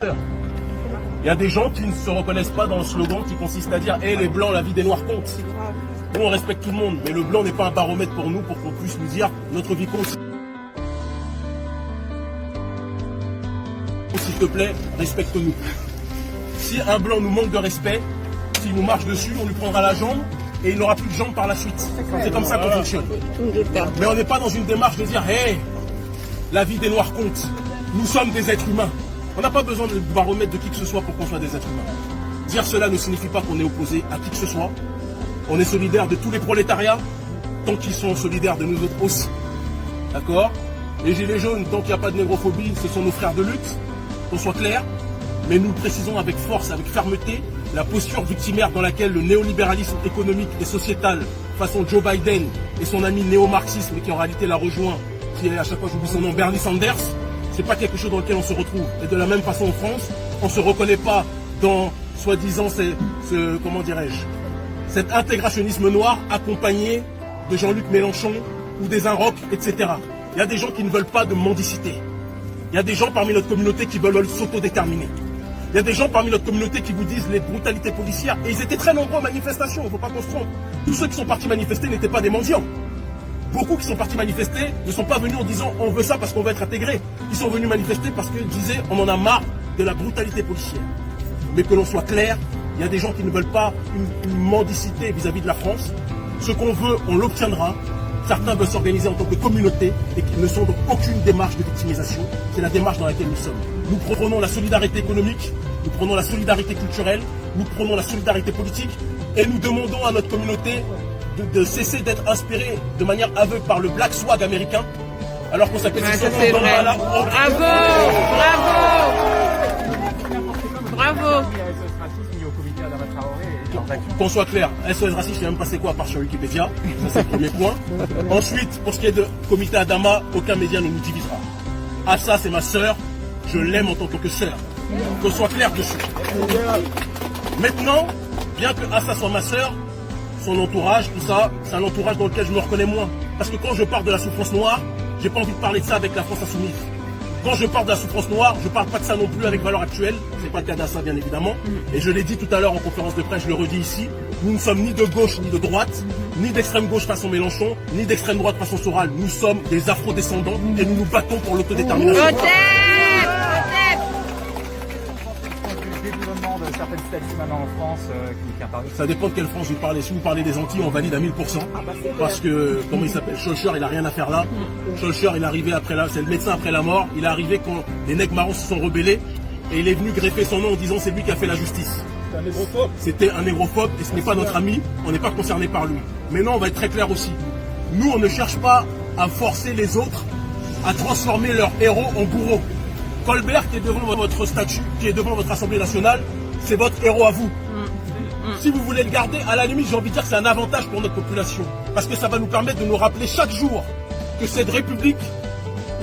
Il y a des gens qui ne se reconnaissent pas dans le slogan qui consiste à dire « Hey, les blancs, la vie des noirs compte ». Nous, on respecte tout le monde, mais le blanc n'est pas un baromètre pour nous, pour qu'on puisse nous dire « Notre vie compte ». S'il te plaît, respecte-nous. Si un blanc nous manque de respect, s'il nous marche dessus, on lui prendra la jambe et il n'aura plus de jambes par la suite. C'est comme ça qu'on fonctionne. Mais on n'est pas dans une démarche de dire « Hey, la vie des noirs compte. Nous sommes des êtres humains. » On n'a pas besoin de baromètre de qui que ce soit pour qu'on soit des êtres humains. Dire cela ne signifie pas qu'on est opposé à qui que ce soit. On est solidaire de tous les prolétariats, tant qu'ils sont solidaires de nous autres aussi. D'accord? Les gilets jaunes, tant qu'il n'y a pas de négrophobie, ce sont nos frères de lutte, qu'on soit clair. Mais nous le précisons avec force, avec fermeté, la posture victimaire dans laquelle le néolibéralisme économique et sociétal, façon Joe Biden et son ami néo-marxisme, qui en réalité l'a rejoint, qui est à chaque fois j'oublie son nom, Bernie Sanders, c'est pas quelque chose dans lequel on se retrouve. Et de la même façon en France, on ne se reconnaît pas dans, soi-disant, comment dirais-je, cet intégrationnisme noir accompagné de Jean-Luc Mélenchon ou des Inrocks, etc. Il y a des gens qui ne veulent pas de mendicité. Il y a des gens parmi notre communauté qui veulent s'autodéterminer. Il y a des gens parmi notre communauté qui vous disent les brutalités policières. Et ils étaient très nombreux aux manifestations, il ne faut pas qu'on se trompe. Tous ceux qui sont partis manifester n'étaient pas des mendiants. Beaucoup qui sont partis manifester ne sont pas venus en disant on veut ça parce qu'on veut être intégré. Ils sont venus manifester parce qu'ils disaient on en a marre de la brutalité policière. Mais que l'on soit clair, il y a des gens qui ne veulent pas une mendicité vis-à-vis de la France. Ce qu'on veut, on l'obtiendra. Certains veulent s'organiser en tant que communauté et qui ne sont dans aucune démarche de victimisation. C'est la démarche dans laquelle nous sommes. Nous prenons la solidarité économique, nous prenons la solidarité culturelle, nous prenons la solidarité politique et nous demandons à notre communauté de cesser d'être inspiré de manière aveugle par le Black Swag américain, alors qu'on s'appelle ça c'est vrai. Bravo, bravo. Qu'on soit clair, SOS Raciste, je ne sais même pas c'est quoi à part sur Wikipédia, ça c'est le premier point. Ensuite, pour ce qui est de comité Adama, aucun média ne nous divisera. Assa c'est ma sœur, je l'aime en tant que sœur. Qu'on soit clair dessus. Maintenant, bien que Assa soit ma sœur, son entourage, tout ça, c'est un entourage dans lequel je me reconnais moins. Parce que quand je parle de la souffrance noire, j'ai pas envie de parler de ça avec la France insoumise. Quand je parle de la souffrance noire, je parle pas de ça non plus avec Valeurs Actuelles. C'est pas le cas d'Assa, bien évidemment. Et je l'ai dit tout à l'heure en conférence de presse, je le redis ici. Nous ne sommes ni de gauche ni de droite, ni d'extrême gauche façon Mélenchon, ni d'extrême droite façon Soral. Nous sommes des afro-descendants et nous nous battons pour l'autodétermination. De certaines statues maintenant en France qui apparaissent. Ça dépend de quelle France vous parlez. Si vous parlez des Antilles, on valide à 1000%. Parce que, comment il s'appelle, Schulcher, il n'a rien à faire là. Schulcher, il est arrivé après là, c'est le médecin après la mort. Il est arrivé quand les nègres marrons se sont rebellés. Et il est venu greffer son nom en disant c'est lui qui a fait la justice. C'était un négrophobe et ce n'est pas notre ami. On n'est pas concerné par lui. Maintenant, on va être très clair aussi. Nous, on ne cherche pas à forcer les autres à transformer leurs héros en bourreaux. Colbert qui est devant votre statut, qui est devant votre Assemblée nationale, c'est votre héros à vous. Si vous voulez le garder, à la limite, j'ai envie de dire que c'est un avantage pour notre population. Parce que ça va nous permettre de nous rappeler chaque jour que cette République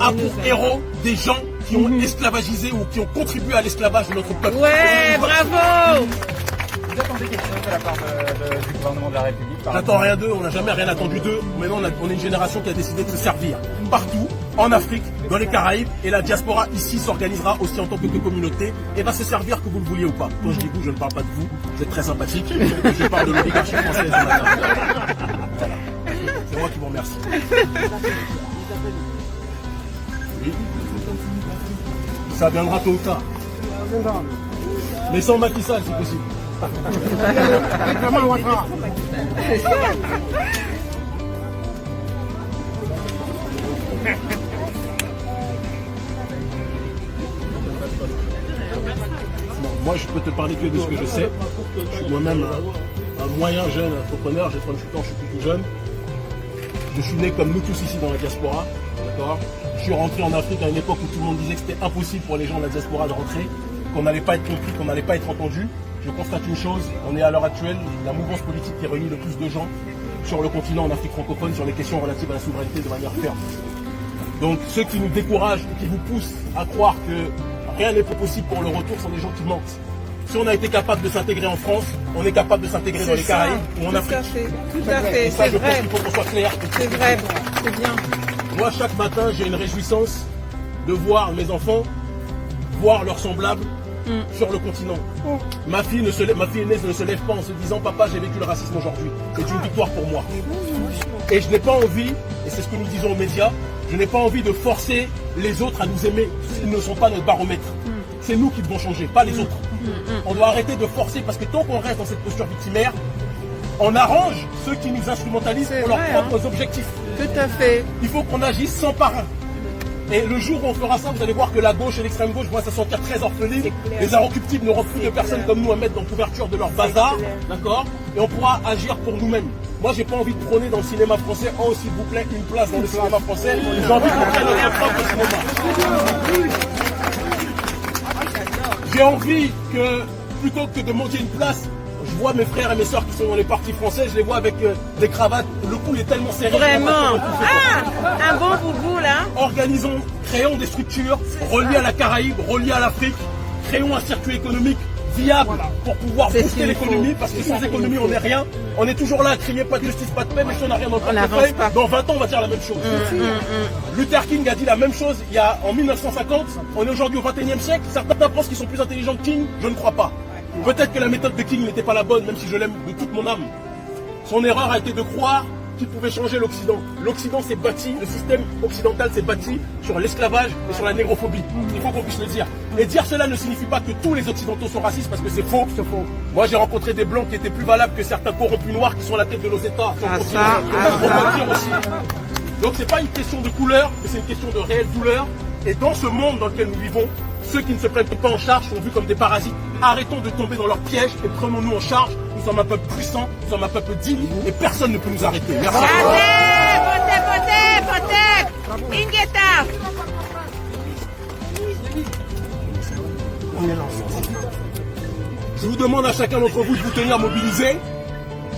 a pour héros des gens qui ont esclavagisé ou qui ont contribué à l'esclavage de notre peuple. Ouais, bravo! Vous attendez quelque chose de la part du gouvernement de la République? J'attends rien d'eux, on n'a jamais rien attendu d'eux. Maintenant, on est une génération qui a décidé de se servir partout, en Afrique, dans les Caraïbes, et la diaspora ici s'organisera aussi en tant que communauté et va se servir que vous le vouliez ou pas. Quand je dis vous, je ne parle pas de vous, vous êtes très sympathique, je parle de l'oligarchie française. C'est moi qui vous remercie. Oui. Ça viendra tôt ou tard. Mais sans Macky Sall, si possible. Moi, je peux te parler que de ce que je sais. Je suis moi-même un moyen jeune entrepreneur, j'ai 38 ans, je suis plus tout jeune. Je suis né comme nous tous ici dans la diaspora, d'accord. Je suis rentré en Afrique à une époque où tout le monde disait que c'était impossible pour les gens de la diaspora de rentrer, qu'on n'allait pas être compris, qu'on n'allait pas être entendu. Je constate une chose, on est à l'heure actuelle la mouvance politique qui réunit le plus de gens sur le continent en Afrique francophone sur les questions relatives à la souveraineté de manière ferme. Donc ceux qui nous découragent et qui vous poussent à croire que rien n'est possible pour le retour sont des gens qui mentent. Si on a été capable de s'intégrer en France, on est capable de s'intégrer dans les Caraïbes ou en Afrique. Tout à fait, et ça, c'est je pense vrai. qu'il faut qu'on soit clair. C'est vrai, c'est bien. Moi, chaque matin, j'ai une réjouissance de voir mes enfants, voir leurs semblables sur le continent. Ma fille aînée ne se lève pas en se disant papa j'ai vécu le racisme aujourd'hui. C'est une victoire pour moi. Et je n'ai pas envie, et c'est ce que nous disons aux médias, je n'ai pas envie de forcer les autres à nous aimer s'ils ne sont pas notre baromètre. C'est nous qui devons changer, pas les autres. On doit arrêter de forcer parce que tant qu'on reste dans cette posture victimaire, on arrange ceux qui nous instrumentalisent pour leurs propres objectifs. Tout à fait. Il faut qu'on agisse sans parrain. Et le jour où on fera ça, vous allez voir que la gauche et l'extrême gauche vont se sentir très orphelines. Les inrecuptibles n'auront plus de personnes comme nous à mettre dans couverture de leur bazar. D'accord? Et on pourra agir pour nous-mêmes. Moi, j'ai pas envie de prôner dans le cinéma français, oh, s'il vous plaît, une place dans le cinéma français. J'ai envie qu'on prenne notre propre cinéma. J'ai envie que, plutôt que de manger une place, je vois mes frères et mes sœurs qui sont dans les partis français, je les vois avec des cravates, le cou est tellement serré. Vraiment. Ah, un bon boubou là. Organisons, créons des structures reliées à la Caraïbe, reliées à l'Afrique, créons un circuit économique viable pour pouvoir booster l'économie, parce que sans économie on n'est rien. On est toujours là à crier pas de justice, pas de paix, mais si on n'a rien dans le portefeuille, dans 20 ans on va dire la même chose. Luther King a dit la même chose en 1950, on est aujourd'hui au 21e siècle, certains pensent qu'ils sont plus intelligents que King, je ne crois pas. Peut-être que la méthode de King n'était pas la bonne, même si je l'aime de toute mon âme. Son erreur a été de croire qu'il pouvait changer l'Occident. L'Occident s'est bâti, le système occidental s'est bâti sur l'esclavage et sur la négrophobie. Il faut qu'on puisse le dire. Et dire cela ne signifie pas que tous les Occidentaux sont racistes, parce que c'est faux. Moi, j'ai rencontré des Blancs qui étaient plus valables que certains corrompus noirs qui sont à la tête de nos États. On peut le dire aussi. Donc, c'est pas une question de couleur, mais c'est une question de réelle douleur. Et dans ce monde dans lequel nous vivons, ceux qui ne se prennent pas en charge sont vus comme des parasites. Arrêtons de tomber dans leur piège et prenons-nous en charge. Nous sommes un peuple puissant, nous sommes un peuple digne et personne ne peut nous arrêter. Merci. Votez. Ingeta. Je vous demande à chacun d'entre vous de vous tenir mobilisés,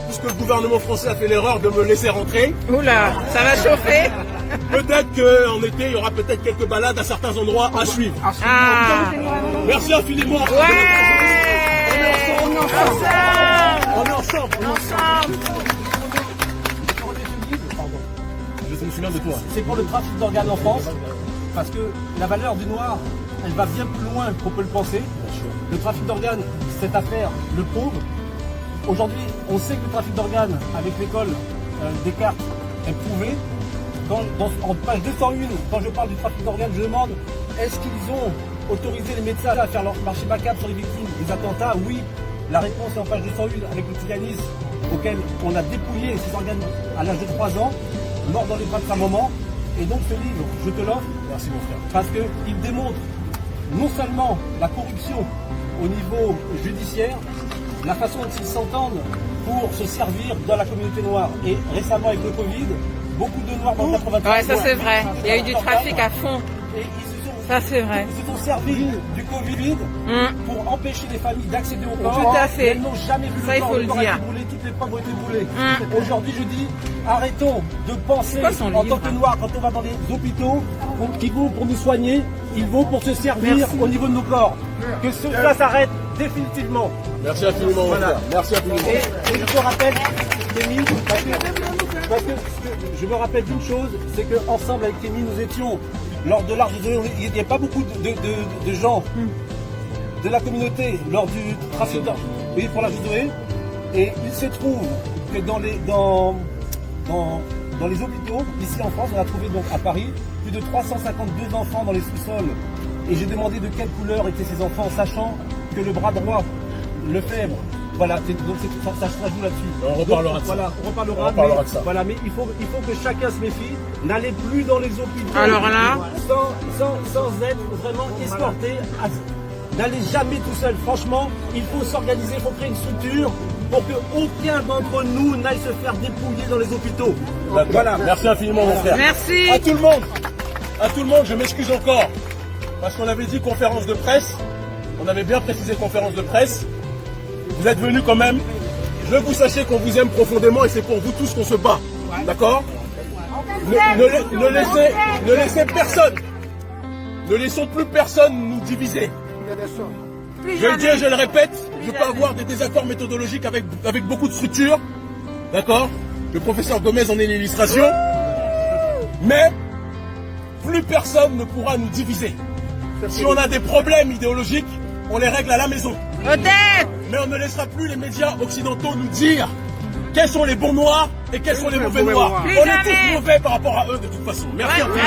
puisque le gouvernement français a fait l'erreur de me laisser rentrer. Oula, ça va chauffer. Peut-être qu'en été, il y aura peut-être quelques balades à certains endroits à suivre. Ah. Merci infiniment. Ouais. On est ensemble. Je me souviens de toi. C'est pour le trafic d'organes en France, parce que la valeur du noir, elle va bien plus loin qu'on peut le penser. Le trafic d'organes, cette affaire le prouve. Aujourd'hui, on sait que le trafic d'organes avec l'école Descartes est prouvé. En page 201, quand je parle du trafic d'organes, je demande est-ce qu'ils ont autorisé les médecins à faire leur marché macabre sur les victimes des attentats? Oui. La réponse est en page 201 avec le tiganisme auquel on a dépouillé ses organes à l'âge de 3 ans, mort dans les bras de sa maman. Et donc ce livre, je te l'offre. Merci mon frère. Parce qu'il démontre non seulement la corruption au niveau judiciaire, la façon dont ils s'entendent pour se servir dans la communauté noire. Et récemment avec le Covid, beaucoup de Noirs dans le 93. Ouais, ça c'est vrai. Il y a eu du trafic à fond. Et ils Ça c'est vrai. se sont servis du Covid pour empêcher les familles d'accéder au corps. Tout à fait. Et elles n'ont jamais vu Ça, le il corps. faut le corps a dire. été brûlé, toutes les pommes ont été brûlées. Aujourd'hui, je dis, arrêtons de penser quoi son en tant livre que Noirs, quand on va dans les hôpitaux, qu'ils vont pour nous soigner, ils vont pour se servir au niveau de nos corps. Que cela s'arrête définitivement. Merci infiniment mon frère. Merci infiniment. Et je te rappelle, Kémy, parce que je me rappelle d'une chose, c'est qu'ensemble avec Kémy, nous étions lors de l'Arche de Zoé, il n'y a pas beaucoup de gens de la communauté lors du trafic d'argent pour l'Arche de Zoé. Et il se trouve que dans les hôpitaux, ici en France, on a trouvé donc à Paris plus de 352 enfants dans les sous-sols. Et j'ai demandé de quelle couleur étaient ces enfants, sachant que le bras droit, le faible, voilà, donc ça se joue là-dessus. On reparlera de ça. Voilà, on reparlera de ça. Voilà, mais il faut que chacun se méfie. N'allez plus dans les hôpitaux. Alors là, sans être vraiment escorté. N'allez jamais tout seul. Franchement, il faut s'organiser, il faut créer une structure pour que aucun d'entre nous n'aille se faire dépouiller dans les hôpitaux. Voilà. Merci infiniment mon frère. merci. À tout le monde, je m'excuse encore. Parce qu'on avait dit conférence de presse. On avait bien précisé conférence de presse. Vous êtes venus quand même. Je veux que vous sachiez qu'on vous aime profondément et c'est pour vous tous qu'on se bat. D'accord? Ne laissez personne. Ne laissons plus personne nous diviser. Je le dis et je le répète, je peux avoir des désaccords méthodologiques avec beaucoup de structures. D'accord? Le professeur Gomez en est l'illustration. Mais plus personne ne pourra nous diviser. Si on a des problèmes idéologiques, on les règle à la maison. Odette! Mais on ne laissera plus les médias occidentaux nous dire quels sont les bons noirs et quels sont les mauvais noirs. Plus On est jamais. tous mauvais par rapport à eux de toute façon. Merci. Odette!